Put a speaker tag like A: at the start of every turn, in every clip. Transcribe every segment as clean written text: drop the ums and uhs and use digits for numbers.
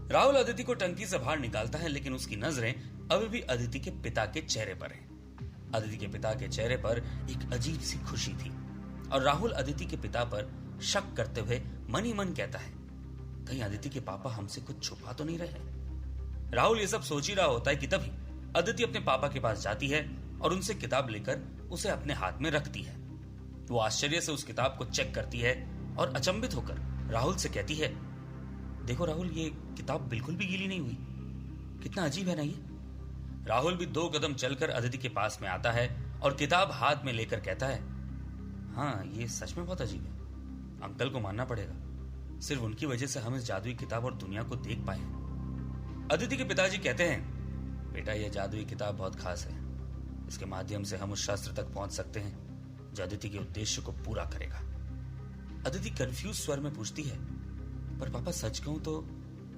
A: राहुल अदिति को टंकी से बाहर निकालता है, लेकिन उसकी नजरें अभी भी अदिति के पिता के चेहरे पर हैं। अदिति के पिता के चेहरे पर एक अजीब सी खुशी थी और राहुल अदिति के पिता पर शक करते हुए मन ही मन कहता है, कहीं अदिति के पापा हमसे कुछ छुपा तो नहीं रहे। राहुल ये सब सोच ही रहा होता है कि तभी अदिति अपने पापा के पास जाती है और उनसे किताब लेकर उसे अपने हाथ में रखती है। वो आश्चर्य से उस किताब को चेक करती है और अचंभित होकर राहुल से कहती है, देखो राहुल, ये किताब बिल्कुल भी गीली नहीं हुई। कितना अजीब है ना ये। राहुल भी 2 कदम चलकर अदिति के पास में आता है और किताब हाथ में लेकर कहता है, हाँ ये सच में बहुत अजीब है। अंकल को मानना पड़ेगा, सिर्फ उनकी वजह से हम इस जादुई किताब और दुनिया को देख पाए हैं। अदिति के पिताजी कहते हैं, बेटा ये जादुई किताब बहुत खास है। इसके माध्यम से हम उस शास्त्र तक पहुंच सकते हैं जो अदिति के उद्देश्य को पूरा करेगा। अदिति कंफ्यूज स्वर में पूछती है, पर पापा सच कहूं तो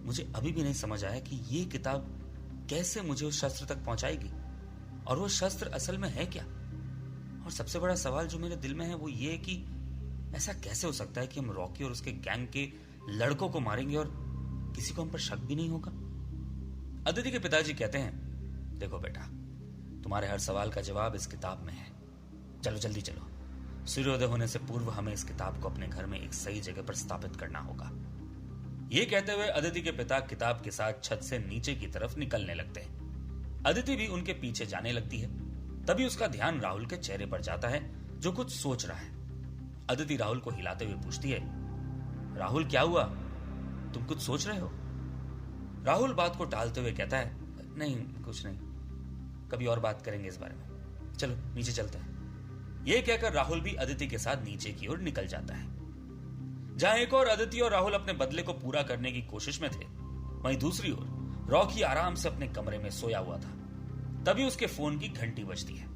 A: मुझे अभी भी नहीं समझ आया कि ये किताब कैसे मुझे उस शस्त्र तक पहुंचाएगी और वो शस्त्र असल में है क्या। और सबसे बड़ा सवाल जो मेरे दिल में है वो ये है कि ऐसा कैसे हो सकता है कि हम रॉकी और उसके गैंग के लड़कों को मारेंगे और किसी को हम पर शक भी नहीं होगा। अदिति के पिताजी कहते हैं, देखो बेटा, तुम्हारे हर सवाल का जवाब इस किताब में है। चलो जल्दी चलो, सूर्योदय होने से पूर्व हमें इस किताब को अपने घर में एक सही जगह पर स्थापित करना होगा। ये कहते हुए अदिति के पिता किताब के साथ छत से नीचे की तरफ निकलने लगते हैं। अदिति भी उनके पीछे जाने लगती है। तभी उसका ध्यान राहुल के चेहरे पर जाता है जो कुछ सोच रहा है। अदिति राहुल को हिलाते हुए पूछती है, राहुल क्या हुआ, तुम कुछ सोच रहे हो? राहुल बात को टालते हुए कहता है, नहीं कुछ नहीं, कभी और बात करेंगे इस बारे में, चलो नीचे चलते हैं। यह कहकर राहुल भी अदिति के साथ नीचे की ओर निकल जाता है। जहां एक और अदिति और राहुल अपने बदले को पूरा करने की कोशिश में थे, वहीं दूसरी ओर रॉकी आराम से अपने कमरे में सोया हुआ था। तभी उसके फोन की घंटी बजती है।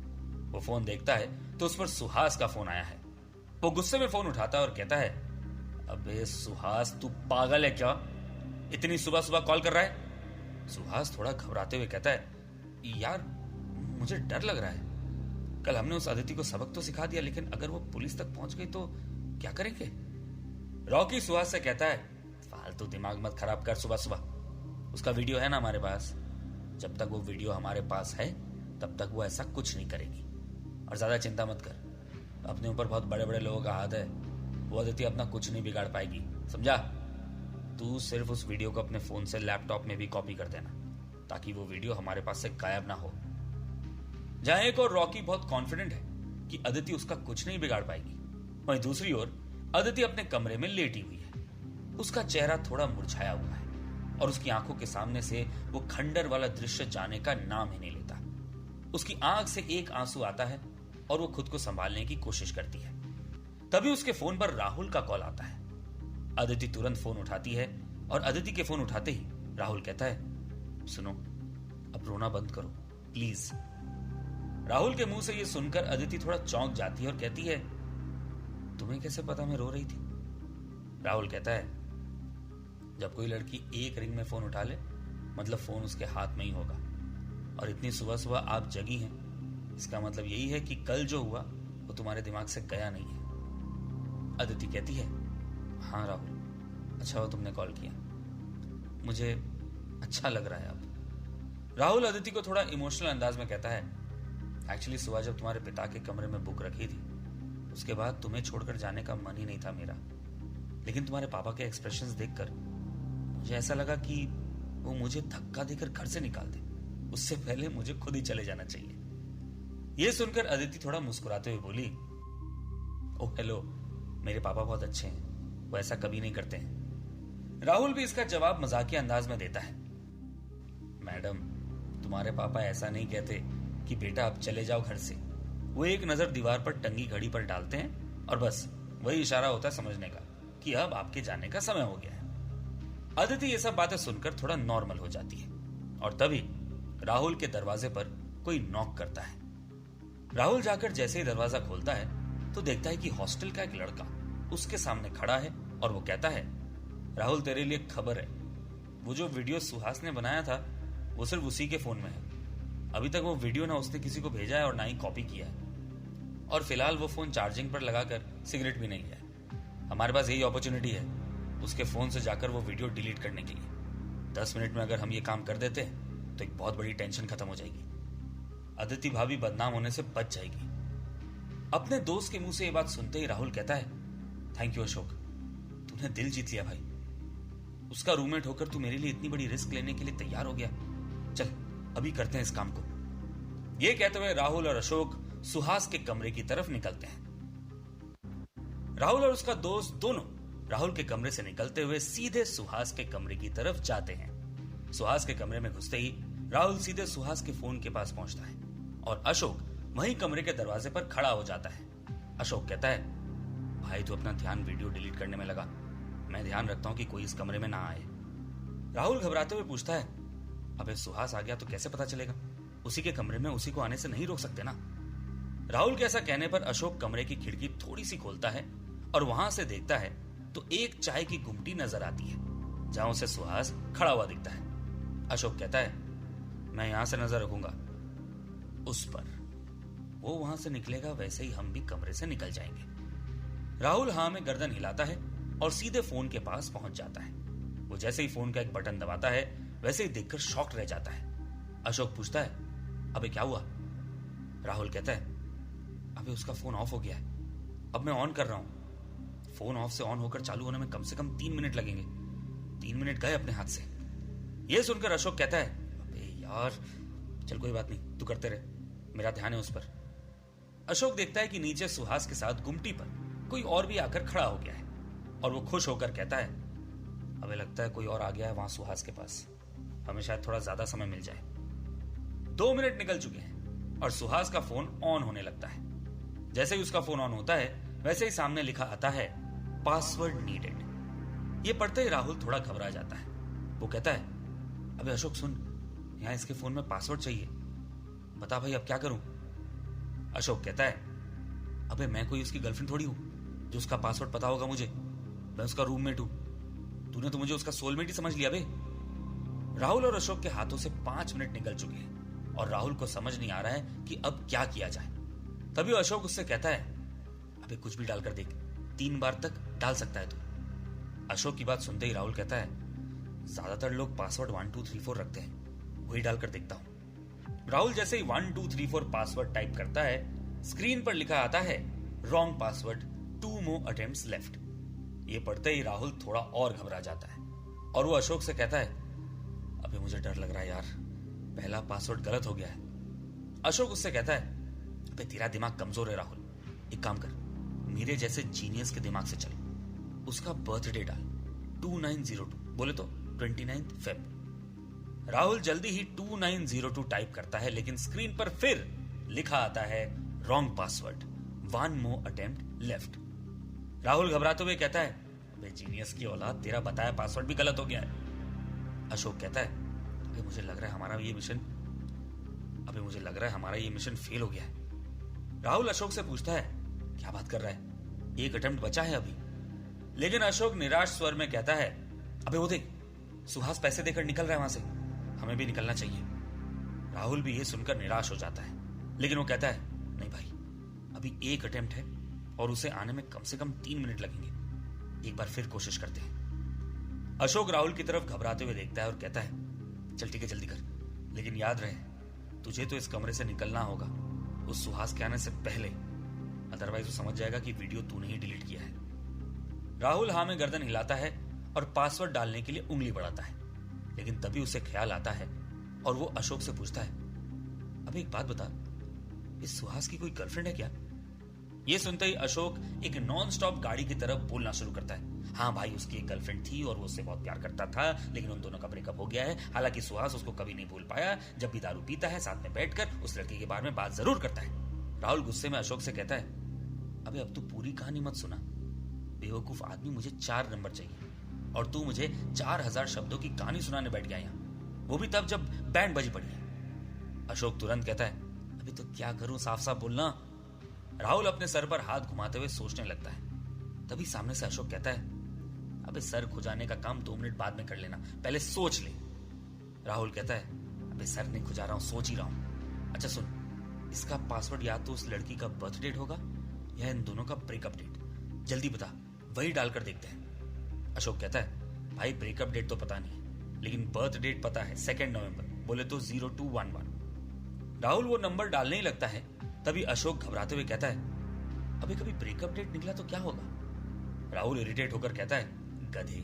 A: वो फोन देखता है तो उस पर सुहास का फोन आया है। वो गुस्से में फोन उठाता है और कहता है, अबे सुहास, तू पागल है क्या? इतनी सुबह सुबह कॉल कर रहा है? सुहास थोड़ा घबराते हुए कहता है, यार मुझे डर लग रहा है। कल हमने उस अदिति को सबक तो सिखा दिया, लेकिन अगर वो पुलिस तक पहुंच गई तो क्या करेंगे? रॉकी सुहास से कहता है, फालतू दिमाग मत खराब कर सुबह सुबह। उसका वीडियो है ना हमारे पास। जब तक वो वीडियो हमारे पास है तब तक वो ऐसा कुछ नहीं करेगी। और ज्यादा चिंता मत कर, अपने ऊपर बहुत बड़े बड़े लोगों का हाथ है। वो अदिति अपना कुछ नहीं बिगाड़ पाएगी, समझा? तू सिर्फ उस वीडियो को अपने फोन से लैपटॉप में भी कॉपी कर देना, ताकि वो वीडियो हमारे पास से गायब ना हो। जहां एक और रॉकी बहुत कॉन्फिडेंट है कि अदिति उसका कुछ नहीं बिगाड़ पाएगी, वहीं दूसरी ओर अदिति अपने कमरे में लेटी हुई है। उसका चेहरा थोड़ा मुरझाया हुआ है और उसकी आंखों के सामने से वो खंडर वाला दृश्य जाने का नाम ही नहीं लेता। उसकी आंख से एक आंसू आता है और वो खुद को संभालने की कोशिश करती है। तभी उसके फोन पर राहुल का कॉल आता है। अदिति तुरंत फोन उठाती है और अदिति के फोन उठाते ही राहुल कहता है, सुनो, अब रोना बंद करो प्लीज। राहुल के मुंह से ये सुनकर अदिति थोड़ा चौंक जाती है और कहती है, तुम्हें कैसे पता मैं रो रही थी? राहुल कहता है, जब कोई लड़की एक रिंग में फोन उठा ले मतलब फोन उसके हाथ में ही होगा। और इतनी सुबह सुबह आप जगी हैं, इसका मतलब यही है कि कल जो हुआ वो तुम्हारे दिमाग से गया नहीं है। अदिति कहती है, हाँ राहुल, अच्छा हो तुमने कॉल किया, मुझे अच्छा लग रहा है अब। राहुल अदिति को थोड़ा इमोशनल अंदाज में कहता है, एक्चुअली सुबह जब तुम्हारे पिता के कमरे में बुक रखी थी उसके बाद तुम्हें छोड़कर जाने का मन ही नहीं था मेरा, लेकिन तुम्हारे पापा के एक्सप्रेशंस देखकर मुझे ऐसा लगा कि वो मुझे धक्का देकर घर से निकाल दे, उससे पहले मुझे खुद ही चले जाना चाहिए। यह सुनकर अदिति थोड़ा मुस्कुराते हुए बोली, ओह हेलो, मेरे पापा बहुत अच्छे हैं, वो ऐसा कभी नहीं करते हैं। राहुल भी इसका जवाब मजाकिया अंदाज में देता है, मैडम तुम्हारे पापा ऐसा नहीं कहते कि बेटा अब चले जाओ घर से। वो एक नजर दीवार पर टंगी घड़ी पर डालते हैं और बस वही इशारा होता है समझने का कि अब आपके जाने का समय हो गया है। अदिति ये सब बातें सुनकर थोड़ा नॉर्मल हो जाती है और तभी राहुल के दरवाजे पर कोई नॉक करता है। राहुल जाकर जैसे ही दरवाजा खोलता है तो देखता है कि हॉस्टल का एक लड़का उसके सामने खड़ा है और वो कहता है, राहुल तेरे लिए खबर है, वो जो वीडियो सुहास ने बनाया था वो सिर्फ उसी के फोन में है। अभी तक वो वीडियो ना उसने किसी को भेजा है और ना ही कॉपी किया है, और फिलहाल वो फोन चार्जिंग पर लगाकर सिगरेट भी नहीं लिया। हमारे पास यही अपॉर्चुनिटी है उसके फोन से जाकर वो वीडियो डिलीट करने के लिए। 10 मिनट में अगर हम ये काम कर देते तो एक बहुत बड़ी टेंशन खत्म हो जाएगी। अदिति भाभी बदनाम होने से बच जाएगी। अपने दोस्त के मुंह से ये बात सुनते ही राहुल कहता है, थैंक यू अशोक, तूने दिल जीत लिया भाई। उसका रूममेट होकर तू मेरे लिए इतनी बड़ी रिस्क लेने के लिए तैयार हो गया। चल अभी करते हैं इस काम को। ये कहते हुए राहुल और अशोक सुहास के कमरे की तरफ निकलते हैं। राहुल और उसका दोस्त दोनों राहुल के कमरे से निकलते हुए सीधे सुहास के कमरे की तरफ जाते हैं। सुहास के कमरे में घुसते ही राहुल सीधे सुहास के फोन के पास पहुंचता है और अशोक वहीं कमरे के दरवाजे पर खड़ा हो जाता है। अशोक कहता है, भाई तू अपना ध्यान वीडियो डिलीट करने में लगा, मैं ध्यान रखता हूं कि कोई इस कमरे में ना आए। राहुल घबराते हुए पूछता है, अबे सुहास आ गया तो कैसे पता चलेगा? उसी के कमरे में उसी को आने से नहीं रोक सकते ना। राहुल के ऐसा कहने पर अशोक कमरे की खिड़की थोड़ी सी खोलता है और वहां से देखता है तो एक चाय की गुमटी नजर आती है जहां उसे सुहास खड़ा हुआ दिखता है। अशोक कहता है, मैं यहां से नजर रखूंगा उस पर, वो वहां से निकलेगा वैसे ही हम भी कमरे से निकल जाएंगे। राहुल हाँ में गर्दन हिलाता है और सीधे फोन के पास पहुंच जाता है। वो जैसे ही फोन का एक बटन दबाता है वैसे ही देखकर शॉक्ड रह जाता है। अशोक पूछता है, अबे क्या हुआ? राहुल कहता है, अबे उसका फोन ऑफ हो गया है, अब मैं ऑन कर रहा हूं। फोन ऑफ से ऑन होकर चालू होने में कम से कम 3 मिनट लगेंगे। 3 मिनट गए अपने हाथ से। यह सुनकर अशोक कहता है, अबे यार चल कोई बात नहीं, तू करते रहे, मेरा ध्यान है उस पर। अशोक देखता है कि नीचे सुहास के साथ गुमटी पर कोई और भी आकर खड़ा हो गया है और वो खुश होकर कहता है, अबे लगता है कोई और आ गया है वहां सुहास के पास, हमें शायद थोड़ा ज्यादा समय मिल जाए। 2 मिनट निकल चुके हैं और सुहास का फोन ऑन होने लगता है। जैसे ही उसका फोन ऑन होता है वैसे ही सामने लिखा आता है, पासवर्ड नीडेड। ये पढ़ते ही राहुल थोड़ा घबरा जाता है। वो कहता है, अबे अशोक सुन, यहां इसके फोन में पासवर्ड चाहिए, बता भाई अब क्या करूं? अशोक कहता है, अबे मैं कोई उसकी गर्लफ्रेंड थोड़ी हूं जो उसका पासवर्ड पता होगा मुझे, मैं उसका रूममेट हूं, तूने तो मुझे उसका सोलमेट ही समझ लिया बे। राहुल और अशोक के हाथों से 5 मिनट निकल चुके हैं और राहुल को समझ नहीं आ रहा है कि अब क्या किया जाए। तभी अशोक उससे कहता है, अबे कुछ भी डालकर देख, 3 बार तक डाल सकता है तू। अशोक की बात सुनते ही राहुल कहता है, ज्यादातर लोग पासवर्ड 1 2 3 4 रखते हैं, वही डालकर देखता हूं। राहुल जैसे ही 1 2 3 4 पासवर्ड टाइप करता है, स्क्रीन पर लिखा आता है, wrong password, 2 more attempts left। ये पढ़ते ही राहुल थोड़ा और घबरा जाता है और वो अशोक से कहता है, अबे मुझे डर लग रहा है यार, पहला पासवर्ड गलत हो गया है। अशोक उससे कहता है, अबे तेरा दिमाग कमजोर है राहुल, एक काम कर, मेरे जैसे जीनियस के दिमाग से चल, उसका बर्थडे डाल 2902, बोले तो 29 फेब। राहुल जल्दी ही 2902 टाइप करता है लेकिन स्क्रीन पर फिर लिखा आता है, wrong password, 1 more attempt left। Rahul घबराते हुए कहता है, अबे जीनियस की औलाद, तेरा बताया पासवर्ड भी गलत हो गया है। अशोक कहता है, अबे मुझे लग रहा है हमारा ये मिशन फेल हो गया है। राहुल अशोक से पूछता है, क्या बात कर रहा है, एक अटेम्प्ट बचा है अभी। लेकिन अशोक निराश स्वर में कहता है, अबे वो देख, सुहास पैसे देकर निकल रहा है वहां से, हमें भी निकलना चाहिए। राहुल भी ये सुनकर निराश हो जाता है लेकिन वो कहता है, नहीं भाई, अभी एक अटेम्प्ट है और उसे आने में कम से कम 3 मिनट लगेंगे, एक बार फिर कोशिश करते हैं। अशोक राहुल की तरफ घबराते हुए देखता है और कहता है, चल ठीक है जल्दी कर, लेकिन याद रहे तुझे तो इस कमरे से निकलना होगा उस सुहास के आने से पहले, अदरवाइज वो समझ जाएगा कि वीडियो तूने ही डिलीट किया है। राहुल हाँ में गर्दन हिलाता है और पासवर्ड डालने के लिए उंगली बढ़ाता है लेकिन तभी उसे ख्याल आता है और वो अशोक से पूछता है, अबे एक बात बता, इस सुहास की कोई गर्लफ्रेंड है क्या? ये सुनते ही अशोक एक नॉन स्टॉप गाड़ी की तरफ बोलना शुरू करता है, हाँ भाई उसकी एक गर्लफ्रेंड थी और वो उससे बहुत प्यार करता था लेकिन उन दोनों का ब्रेकअप हो गया है। हालांकि सुहास उसको कभी नहीं भूल पाया, जब भी दारू पीता है साथ में बैठकर उस लड़की के बारे में बात जरूर करता है। राहुल गुस्से में अशोक से कहता है, अबे अब तू पूरी कहानी मत सुना, बेवकूफ आदमी, मुझे 4 नंबर चाहिए और तू मुझे 4000 शब्दों की कहानी सुनाने बैठ गया यहाँ, वो भी तब जब बैंड बजी पड़ी है। अशोक तुरंत कहता है, अभी तो क्या करूं, साफ साफ बोलना। राहुल अपने सर पर हाथ घुमाते हुए सोचने लगता है। तभी सामने से अशोक कहता है, अबे सर खुजाने का काम 2 मिनट बाद में कर लेना, पहले सोच ले। राहुल कहता है, अबे सर नहीं खुजा रहा हूं, सोच ही रहा हूं। अच्छा सुन, इसका पासवर्ड या तो उस लड़की का बर्थ डेट होगा या इन दोनों का ब्रेकअप डेट, जल्दी बता, वही डालकर देखते हैं। अशोक कहता है, भाई ब्रेकअप डेट तो पता नहीं लेकिन बर्थ डेट पता है 2 नवंबर, बोले तो 0211। राहुल वो नंबर डालने ही लगता है, तभी अशोक घबराते हुए कहता है, अभी कभी ब्रेकअप डेट निकला तो क्या होगा? राहुल इरिटेट होकर कहता है, गधे,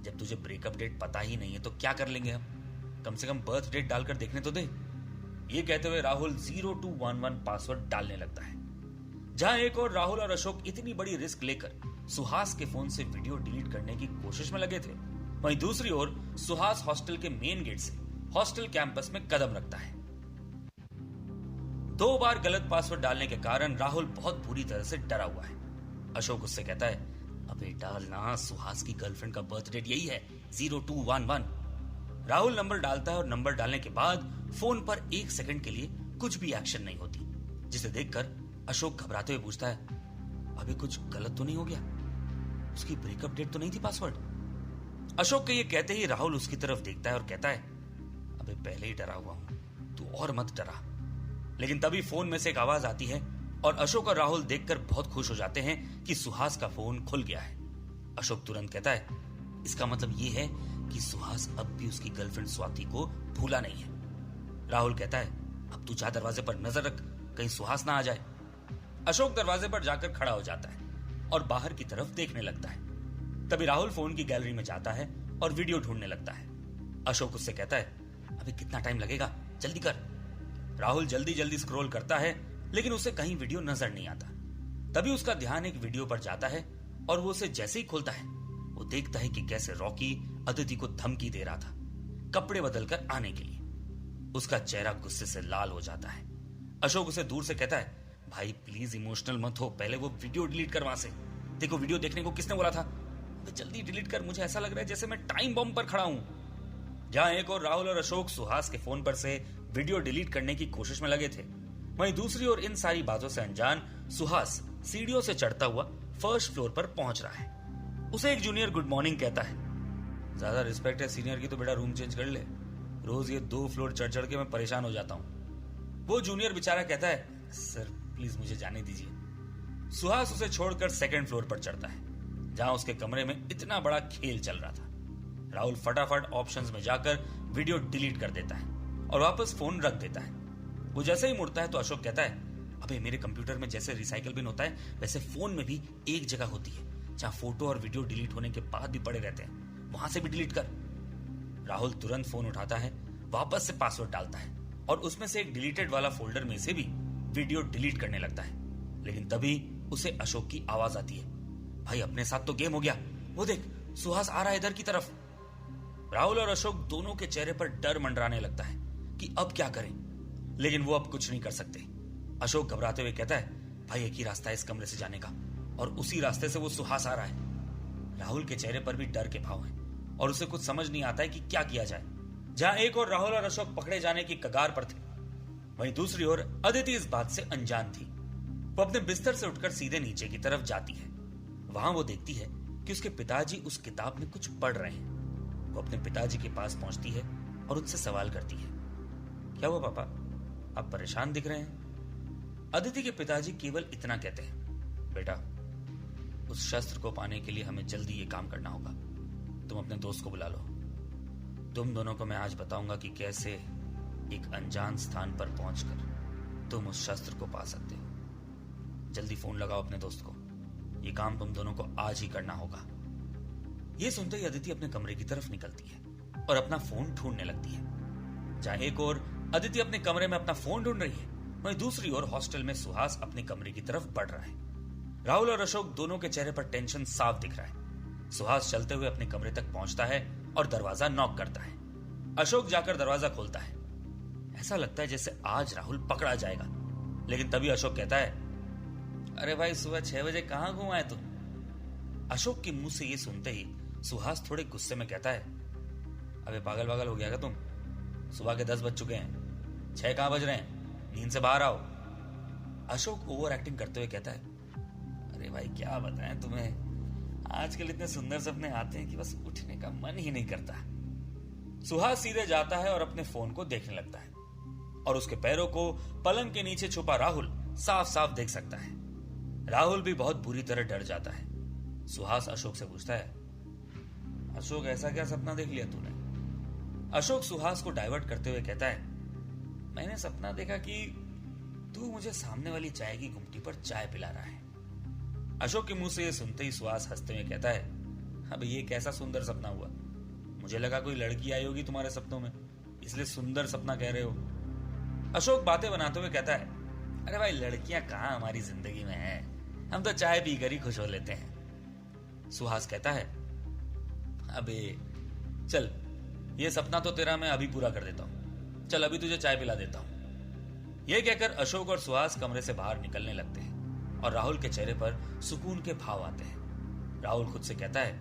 A: जब तुझे ब्रेकअप डेट पता ही नहीं है तो क्या कर लेंगे हम? कम से कम बर्थ डेट डालकर देखने तो दे। ये कहते हुए राहुल 0211 पासवर्ड डालने लगता है। जहां एक और राहुल और अशोक इतनी बड़ी रिस्क लेकर सुहास के फोन से वीडियो डिलीट करने की कोशिश में लगे थे, वहीं दूसरी ओर सुहास हॉस्टल के मेन गेट से हॉस्टल कैंपस में कदम रखता है। 2 बार गलत पासवर्ड डालने के कारण राहुल बहुत बुरी तरह से डरा हुआ है। अशोक उससे कहता है, अबे डालना, सुहास की गर्लफ्रेंड का बर्थ डेट यही है, 0211। राहुल नंबर डालता है और नंबर डालने के बाद फोन पर 1 सेकंड के लिए कुछ भी एक्शन नहीं होती, जिसे देखकर अशोक घबराते हुए पूछता है, अबे कुछ गलत तो नहीं हो गया? उसकी ब्रेकअप डेट तो नहीं थी पासवर्ड? अशोक के ये कहते ही राहुल उसकी तरफ देखता है और कहता है, अबे पहले ही डरा हुआ हूं, तू और मत डरा। लेकिन तभी फोन में से एक आवाज आती है और अशोक और राहुल देखकर बहुत खुश हो जाते हैं कि सुहास का फोन खुल गया है। अशोक तुरंत कहता है, इसका मतलब ये है कि सुहास अब भी उसकी गर्लफ्रेंड स्वाति को भूला नहीं है। राहुल कहता है, अब तू जा, दरवाजे पर नजर रख, कहीं सुहास ना आ जाए। अशोक दरवाजे पर जाकर खड़ा हो जाता है और बाहर की तरफ देखने लगता है। तभी राहुल फोन की गैलरी में जाता है और वीडियो ढूंढने लगता है। अशोक उससे कहता है, अभी कितना टाइम लगेगा, जल्दी कर। राहुल जल्दी जल्दी स्क्रॉल करता है, लेकिन उसे कहीं वीडियो नजर नहीं आता। तभी उसका ध्यान एक वीडियो पर जाता है और वो उसे जैसे ही खोलता है, वो देखता है कि कैसे रॉकी अदिति को धमकी दे रहा था कपड़े बदलकर आने के लिए। उसका चेहरा गुस्से से लाल हो जाता है। अशोक उसे दूर से कहता है, भाई प्लीज इमोशनल मत हो, पहले वो वीडियो डिलीट कर वहां से। देखो वीडियो देखने को किसने बोला था? जल्दी डिलीट कर, मुझे ऐसा लग रहा है जैसे मैं टाइम बम पर खड़ा हूं। जहां एक और राहुल और अशोक सुहास के फोन पर से वीडियो डिलीट करने की कोशिश में लगे थे, वहीं दूसरी ओर इन सारी बातों से अनजान सुहास सीढ़ियों से चढ़ता हुआ फर्स्ट फ्लोर पर पहुंच रहा है। उसे एक जूनियर गुड मॉर्निंग कहता है, ज्यादा रिस्पेक्ट है सीनियर की तो बेटा रूम चेंज कर ले, रोज ये 2 फ्लोर चढ़ चढ़ के मैं परेशान हो जाता हूं। वो जूनियर बेचारा कहता है, सर प्लीज मुझे जाने दीजिए। सुहास उसे छोड़कर 2nd फ्लोर पर चढ़ता है, जहां उसके कमरे में इतना बड़ा खेल चल रहा था। राहुल फटाफट ऑप्शंस में जाकर वीडियो डिलीट कर देता है और वापस फोन रख देता है। वो जैसे ही मुड़ता है तो अशोक कहता है, अबे मेरे कंप्यूटर में जैसे रिसाइकल बिन होता है वैसे फोन में भी एक जगह होती है जहां फोटो और वीडियो डिलीट होने के बाद भी पड़े रहते हैं, वहां से भी डिलीट कर। राहुल तुरंत फोन उठाता है, वापस से पासवर्ड डालता है और उसमें से एक डिलीटेड वाला फोल्डर में से भी वीडियो डिलीट करने लगता है। लेकिन तभी उसे अशोक की आवाज आती है, भाई अपने साथ तो गेम हो गया, वो देख सुहास आ रहा है इधर की तरफ। राहुल और अशोक दोनों के चेहरे पर डर मंडराने लगता है कि अब क्या करें, लेकिन वो अब कुछ नहीं कर सकते। अशोक घबराते हुए कहता है, भाई एक ही रास्ता है इस कमरे से जाने का और उसी रास्ते से वो सुहास आ रहा है। राहुल के चेहरे पर भी डर के भाव हैं और उसे कुछ समझ नहीं आता है कि क्या किया जाए। जहां एक और राहुल और अशोक पकड़े जाने की कगार पर थे, वहीं दूसरी ओर अदिति इस बात से अनजान थी। वो अपने बिस्तर से उठकर सीधे नीचे की तरफ जाती है। वहां वो देखती है कि उसके पिताजी उस किताब में कुछ पढ़ रहे हैं। वो अपने पिताजी के पास पहुंचती है और उनसे सवाल करती है, क्या हुआ पापा, आप परेशान दिख रहे हैं? अदिति के पिताजी केवल इतना कहते हैं, बेटा उस शस्त्र को पाने के लिए हमें जल्दी ये काम करना होगा, तुम अपने दोस्त को बुला लो। तुम दोनों को मैं आज बताऊंगा कि कैसे एक अनजान स्थान पर पहुंचकर तुम उस शस्त्र को पा सकते हो। जल्दी फोन लगाओ अपने दोस्त को, ये काम तुम दोनों को आज ही करना होगा। ये सुनते ही अदिति अपने कमरे की तरफ निकलती है और अपना फोन ढूंढने लगती है। जहां एक और अदिति अपने कमरे में अपना फोन ढूंढ रही है, वहीं दूसरी ओर हॉस्टल में सुहास अपने कमरे की तरफ बढ़ रहा है। राहुल और अशोक दोनों के चेहरे पर टेंशन साफ दिख रहा है। सुहास चलते हुए अपने कमरे तक पहुंचता है और दरवाजा नॉक करता है। अशोक जाकर दरवाजा खोलता है। ऐसा लगता है जैसे आज राहुल पकड़ा जाएगा, लेकिन तभी अशोक कहता है, अरे भाई सुबह 6 बजे कहां घूम आए तुम? अशोक के मुंह से ये सुनते ही सुहास थोड़े गुस्से में कहता है, अबे पागल पागल हो गया क्या तुम? सुबह के 10 बज चुके हैं, 6 कहां बज रहे हैं? नींद से बाहर आओ। अशोक ओवर एक्टिंग करते हुए कहता है, अरे भाई क्या बताएं तुम्हें, आजकल इतने सुंदर सपने आते हैं कि बस उठने का मन ही नहीं करता। सुहास सीधे जाता है और अपने फोन को देखने लगता है और उसके पैरों को पलंग के नीचे छुपा राहुल साफ साफ देख सकता है। राहुल भी बहुत बुरी तरह डर जाता है। सुहास अशोक से पूछता है, अशोक ऐसा क्या सपना देख लिया तूने? अशोक सुहास को डाइवर्ट करते हुए कहता है, मैंने सपना देखा कि तू मुझे सामने वाली चाय की गुमटी पर चाय पिला रहा है। अशोक के मुंह से यह सुनते ही सुहास हंसते हुए कहता है, अब ये कैसा सुंदर सपना हुआ? मुझे लगा कोई लड़की आई होगी तुम्हारे सपनों में, इसलिए सुंदर सपना कह रहे हो। अशोक बातें बनाते हुए कहता है, अरे भाई लड़कियां कहां हमारी जिंदगी में है, हम तो चाय पीकर ही खुश हो लेते हैं। सुहास कहता है, अबे चल ये सपना तो तेरा मैं अभी पूरा कर देता हूं, चल अभी तुझे चाय पिला देता हूं। यह कहकर अशोक और सुहास कमरे से बाहर निकलने लगते हैं और राहुल के चेहरे पर सुकून के भाव आते हैं। राहुल खुद से कहता है,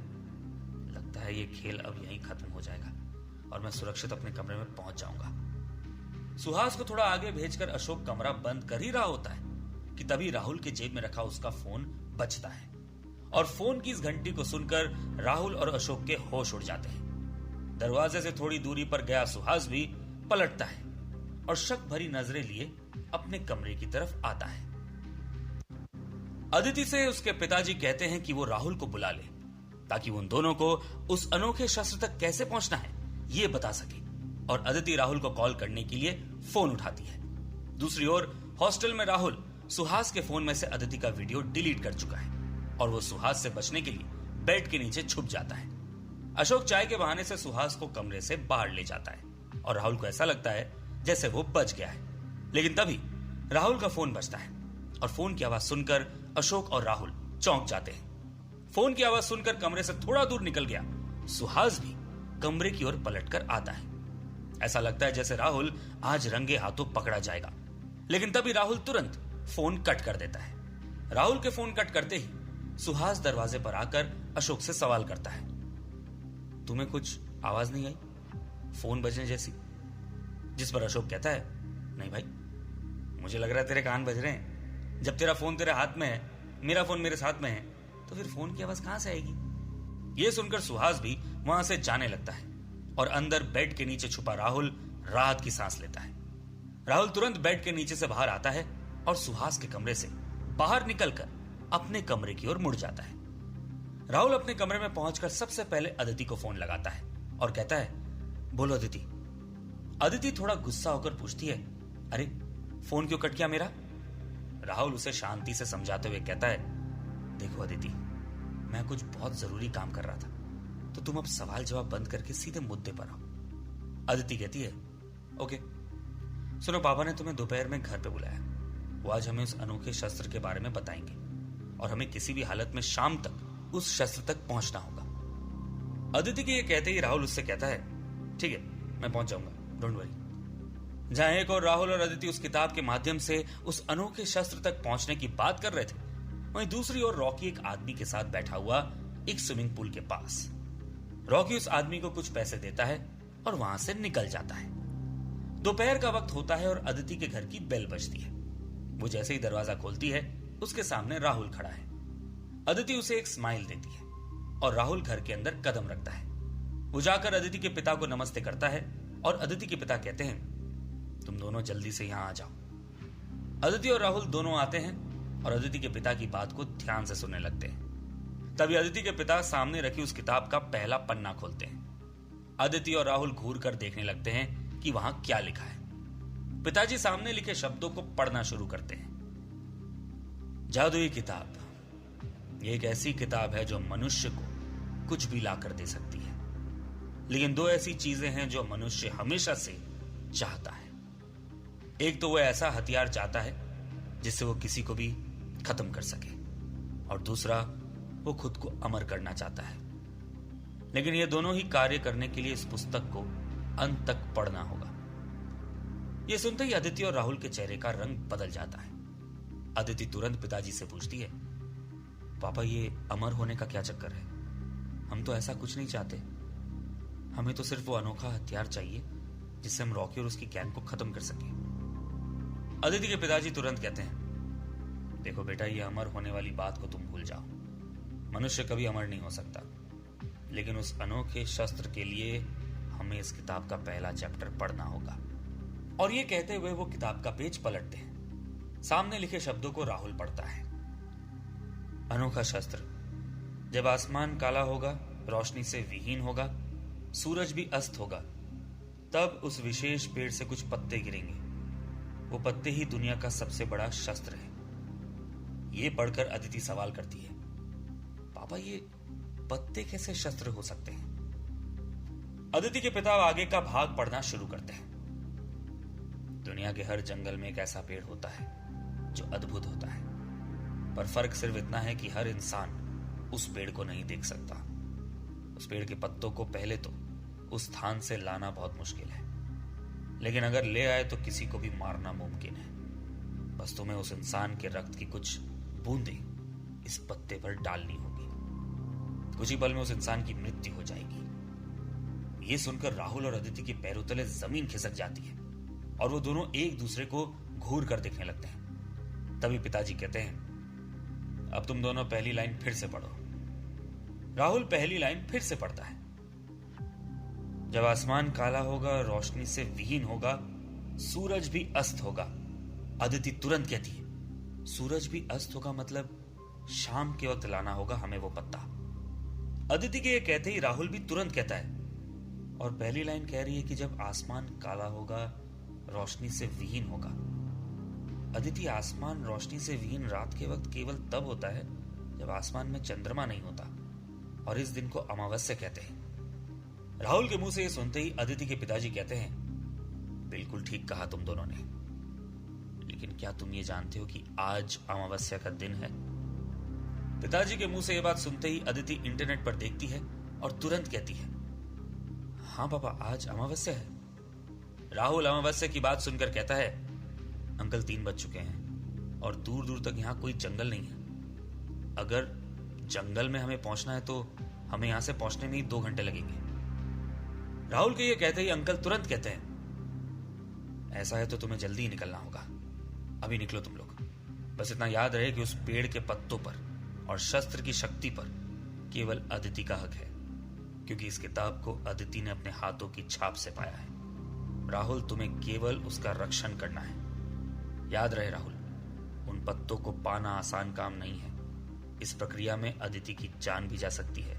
A: लगता है ये खेल अब यहीं खत्म हो जाएगा और मैं सुरक्षित अपने कमरे में पहुंच जाऊंगा। सुहास को थोड़ा आगे भेजकर अशोक कमरा बंद कर ही रहा होता है कि तभी राहुल के जेब में रखा उसका फोन बजता है और फोन की इस घंटी को सुनकर राहुल और अशोक के होश उड़ जाते हैं। दरवाजे से थोड़ी दूरी पर गया सुहास भी पलटता है और शक भरी नजरें लिए अपने कमरे की तरफ आता है। अदिति से उसके पिताजी कहते हैं कि वो राहुल को बुला ले ताकि उन दोनों को उस अनोखे शस्त्र तक कैसे पहुंचना है ये बता सके, और अदिति राहुल को कॉल करने के लिए फोन उठाती है। दूसरी ओर हॉस्टल में राहुल सुहास के फोन में से अदिति का वीडियो डिलीट कर चुका है और वो सुहास से बचने के लिए बेड के नीचे छुप जाता है। अशोक चाय के बहाने से सुहास को कमरे से बाहर ले जाता है और राहुल को ऐसा लगता है जैसे वो बच गया है, लेकिन तभी राहुल का फोन बजता है और फोन की आवाज सुनकर अशोक और राहुल चौंक जाते हैं। फोन की आवाज सुनकर कमरे से थोड़ा दूर निकल गया सुहास भी कमरे की ओर पलटकर आता है। ऐसा लगता है जैसे राहुल आज रंगे हाथों पकड़ा जाएगा, लेकिन तभी राहुल तुरंत फोन कट कर देता है। राहुल के फोन कट करते ही सुहास दरवाजे पर आकर अशोक से सवाल करता है, तुम्हें कुछ आवाज नहीं आई फोन बजने जैसी? जिस पर अशोक कहता है, नहीं भाई, मुझे लग रहा है तेरे कान बज रहे हैं। जब तेरा फोन तेरे हाथ में है, मेरा फोन मेरे साथ में है, तो फिर फोन की आवाज कहां से आएगी? यह सुनकर सुहास भी वहां से जाने लगता है और अंदर बेड के नीचे छुपा राहुल राहत की सांस लेता है। राहुल तुरंत बेड के नीचे से बाहर आता है और सुहास के कमरे से बाहर निकलकर अपने कमरे की ओर मुड़ जाता है। राहुल अपने कमरे में पहुंचकर सबसे पहले अदिति को फोन लगाता है और कहता है, बोलो अदिति। अदिति थोड़ा गुस्सा होकर पूछती है, अरे फोन क्यों कट गया मेरा? राहुल उसे शांति से समझाते हुए कहता है, देखो अदिति, मैं कुछ बहुत जरूरी काम कर रहा था, तो तुम अब सवाल जवाब बंद करके सीधे मुद्दे पर आओ। अदिति कहती है, ओके। सुनो, पापा ने तुम्हें दोपहर में घर पे बुलाया। वो आज हमें उस अनोखे शस्त्र के बारे में बताएंगे और हमें किसी भी हालत में शाम तक उस शस्त्र तक पहुंचना होगा। अदिति के ये कहते ही राहुल उससे कहता है, ठीक है, मैं पहुंच जाऊंगा, डोंट वरी। जहां एक और राहुल और अदिति उस किताब के माध्यम से उस अनोखे शस्त्र तक पहुंचने की बात कर रहे थे, वहीं दूसरी ओर रॉकी एक आदमी के साथ बैठा हुआ एक स्विमिंग पूल के पास। रॉकी उस आदमी को कुछ पैसे देता है और वहां से निकल जाता है। दोपहर का वक्त होता है और अदिति के घर की बेल बजती है। वो जैसे ही दरवाजा खोलती है, उसके सामने राहुल खड़ा है। अदिति उसे एक स्माइल देती है और राहुल घर के अंदर कदम रखता है। वो जाकर अदिति के पिता को नमस्ते करता है और अदिति के पिता कहते हैं, तुम दोनों जल्दी से यहां आ जाओ। अदिति और राहुल दोनों आते हैं और अदिति के पिता की बात को ध्यान से सुनने लगते हैं। तभी अदिति के पिता सामने रखी उस किताब का पहला पन्ना खोलते हैं। अदिति और राहुल घूर कर देखने लगते हैं कि वहां क्या लिखा है। पिताजी सामने लिखे शब्दों को पढ़ना शुरू करते हैं। जादुई किताब, ये एक ऐसी किताब है जो मनुष्य को कुछ भी लाकर दे सकती है, लेकिन दो ऐसी चीजें हैं जो मनुष्य हमेशा से चाहता है। एक तो वो ऐसा हथियार चाहता है जिससे वो किसी को भी खत्म कर सके, और दूसरा वो खुद को अमर करना चाहता है। लेकिन ये दोनों ही कार्य करने के लिए इस पुस्तक को अंत तक पढ़ना होगा। ये सुनते ही अदिति और राहुल के चेहरे का रंग बदल जाता है। अदिति तुरंत पिताजी से पूछती है, पापा ये अमर होने का क्या चक्कर है? हम तो ऐसा कुछ नहीं चाहते। हमें तो सिर्फ वो अनोखा हथियार चाहिए जिससे हम रॉकी और उसकी गैंग को खत्म कर सके। अदिति के पिताजी तुरंत कहते हैं, देखो बेटा, ये अमर होने वाली बात को तुम भूल जाओ। मनुष्य कभी अमर नहीं हो सकता, लेकिन उस अनोखे शस्त्र के लिए हमें इस किताब का पहला चैप्टर पढ़ना होगा। और ये कहते हुए वो किताब का पेज पलटते हैं। सामने लिखे शब्दों को राहुल पढ़ता है। अनोखा शस्त्र, जब आसमान काला होगा, रोशनी से विहीन होगा, सूरज भी अस्त होगा, तब उस विशेष पेड़ से कुछ पत्ते गिरेंगे। वो पत्ते ही दुनिया का सबसे बड़ा शस्त्र है। ये पढ़कर अदिति सवाल करती है, पापा ये पत्ते कैसे शस्त्र हो सकते हैं? अदिति के पिता आगे का भाग पढ़ना शुरू करते हैं। दुनिया के हर जंगल में एक ऐसा पेड़ होता है जो अद्भुत होता है, पर फर्क सिर्फ इतना है कि हर इंसान उस पेड़ को नहीं देख सकता। उस पेड़ के पत्तों को पहले तो उस स्थान से लाना बहुत मुश्किल है, लेकिन अगर ले आए तो किसी को भी मारना मुमकिन है। बस तुम्हें उस इंसान के रक्त की कुछ बूंदें इस पत्ते पर डालनी होगी। कुछ ही पल में उस इंसान की मृत्यु हो जाएगी। ये सुनकर राहुल और अदिति के पैरों तले जमीन खिसक जाती है और वो दोनों एक दूसरे को घूर कर देखने लगते हैं। तभी पिताजी कहते हैं, अब तुम दोनों पहली लाइन फिर से पढ़ो। राहुल पहली लाइन फिर से पढ़ता है। जब आसमान काला होगा, रोशनी से विहीन होगा, सूरज भी अस्त होगा। अदिति तुरंत कहती है, सूरज भी अस्त होगा मतलब शाम के वक्त लाना होगा हमें वो पत्ता। अदिति के ये कहते ही राहुल भी तुरंत कहता है और पहली लाइन कह रही है कि जब आसमान काला होगा, रोशनी से विहीन होगा। अदिति, आसमान रोशनी से विहीन रात के वक्त केवल तब होता है जब आसमान में चंद्रमा नहीं होता, और इस दिन को अमावस्या कहते हैं। राहुल के मुंह से यह सुनते ही अदिति के पिताजी कहते हैं, बिल्कुल ठीक कहा तुम दोनों ने, लेकिन क्या तुम ये जानते हो कि आज अमावस्या का दिन है? पिताजी के मुंह से यह बात सुनते ही अदिति इंटरनेट पर देखती है और तुरंत कहती है, हाँ पापा, आज अमावस्या है। राहुल अमावस्या की बात सुनकर कहता है, अंकल 3 बज चुके हैं और दूर दूर तक यहां कोई जंगल नहीं है। अगर जंगल में हमें पहुंचना है तो हमें यहां से पहुंचने में ही 2 घंटे लगेंगे। राहुल के ये कहते ही अंकल तुरंत कहते हैं, ऐसा है तो तुम्हें जल्दी ही निकलना होगा। अभी निकलो तुम लोग। बस इतना याद रहे कि उस पेड़ के पत्तों पर और शस्त्र की शक्ति पर केवल अदिति का हक है, क्योंकि इस किताब को अदिति ने अपने हाथों की छाप से पाया है। राहुल, तुम्हें केवल उसका रक्षण करना है। याद रहे राहुल, उन पत्तों को पाना आसान काम नहीं है। इस प्रक्रिया में अदिति की जान भी जा सकती है।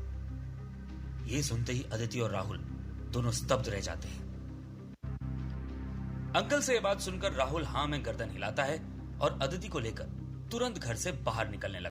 A: यह सुनते ही अदिति और राहुल दोनों स्तब्ध रह जाते हैं। अंकल से यह बात सुनकर राहुल हां में गर्दन हिलाता है और अदिति को लेकर तुरंत घर से बाहर निकलने लगता है।